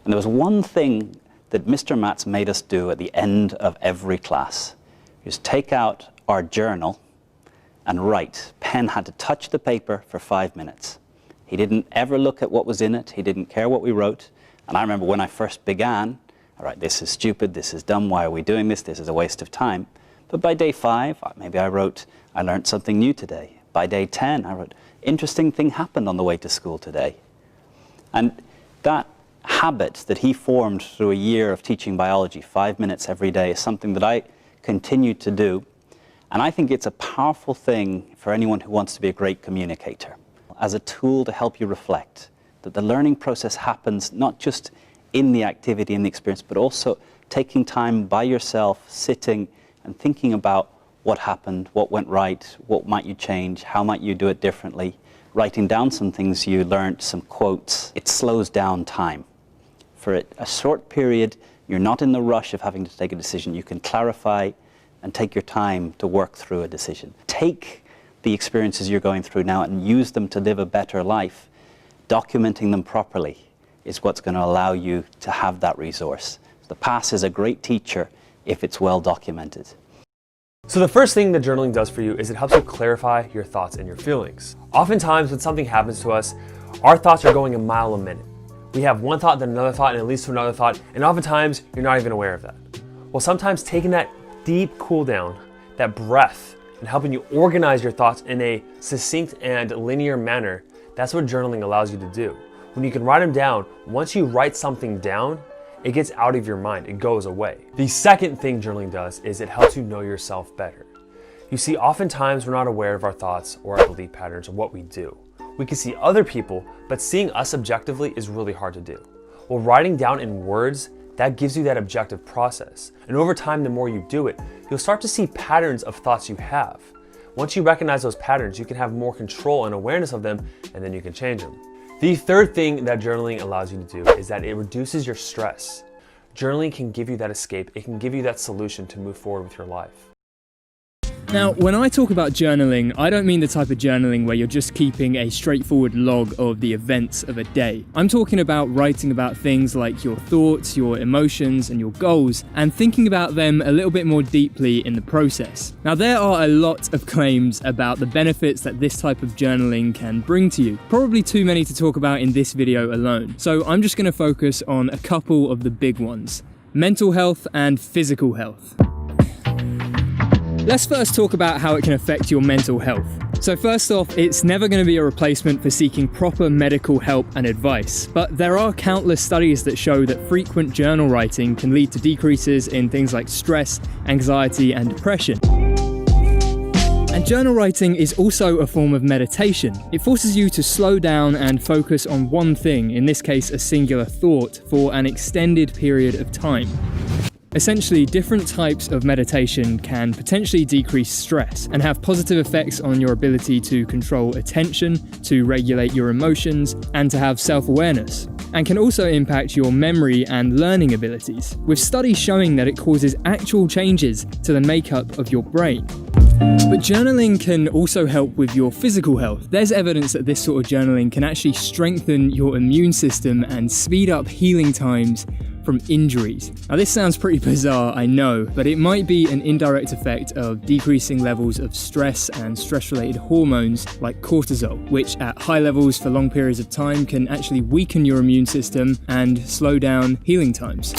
And there was one thing that Mr. Matz made us do at the end of every class. Is take out our journal and write. Pen had to touch the paper for 5 minutes. He didn't ever look at what was in it. He didn't care what we wrote. And I remember when I first began, all right, this is stupid, this is dumb, why are we doing this? This is a waste of time. But by day 5, maybe I wrote, I learned something new today. By day 10, I wrote, interesting thing happened on the way to school today. And that habit that he formed through a year of teaching biology, 5 minutes every day, is something that I continue to do. And I think it's a powerful thing for anyone who wants to be a great communicator, as a tool to help you reflect, that the learning process happens not just in the activity and the experience, but also taking time by yourself, sitting and thinking about what happened, what went right, what might you change, how might you do it differently, writing down some things you learned, some quotes. It slows down time. For a short period, you're not in the rush of having to take a decision. You can clarify and take your time to work through a decision. Take the experiences you're going through now and use them to live a better life. Documenting them properly is what's going to allow you to have that resource. The past is a great teacher if it's well documented. So the first thing that journaling does for you is it helps you clarify your thoughts and your feelings. Oftentimes when something happens to us, our thoughts are going a mile a minute. We have one thought, then another thought, and it leads to another thought, and oftentimes you're not even aware of that. Well, sometimes taking that deep cool down, that breath, and helping you organize your thoughts in a succinct and linear manner, that's what journaling allows you to do. When you can write them down, once you write something down, it gets out of your mind, it goes away. The second thing journaling does is it helps you know yourself better. You see, oftentimes we're not aware of our thoughts or our belief patterns or what we do. We can see other people, but seeing us objectively is really hard to do. Well, writing down in words, that gives you that objective process. And over time, the more you do it, you'll start to see patterns of thoughts you have. Once you recognize those patterns, you can have more control and awareness of them, and then you can change them. The third thing that journaling allows you to do is that it reduces your stress. Journaling can give you that escape. It can give you that solution to move forward with your life. Now, when I talk about journaling, I don't mean the type of journaling where you're just keeping a straightforward log of the events of a day. I'm talking about writing about things like your thoughts, your emotions, and your goals, and thinking about them a little bit more deeply in the process. Now, there are a lot of claims about the benefits that this type of journaling can bring to you. Probably too many to talk about in this video alone. So I'm just going to focus on a couple of the big ones: mental health and physical health. Let's first talk about how it can affect your mental health. So first off, it's never going to be a replacement for seeking proper medical help and advice, but there are countless studies that show that frequent journal writing can lead to decreases in things like stress, anxiety, and depression. And journal writing is also a form of meditation. It forces you to slow down and focus on one thing, in this case a singular thought, for an extended period of time. Essentially, different types of meditation can potentially decrease stress and have positive effects on your ability to control attention, to regulate your emotions, and to have self-awareness, and can also impact your memory and learning abilities, with studies showing that it causes actual changes to the makeup of your brain. But journaling can also help with your physical health. There's evidence that this sort of journaling can actually strengthen your immune system and speed up healing times from injuries. Now this sounds pretty bizarre, I know, but it might be an indirect effect of decreasing levels of stress and stress-related hormones like cortisol, which at high levels for long periods of time can actually weaken your immune system and slow down healing times.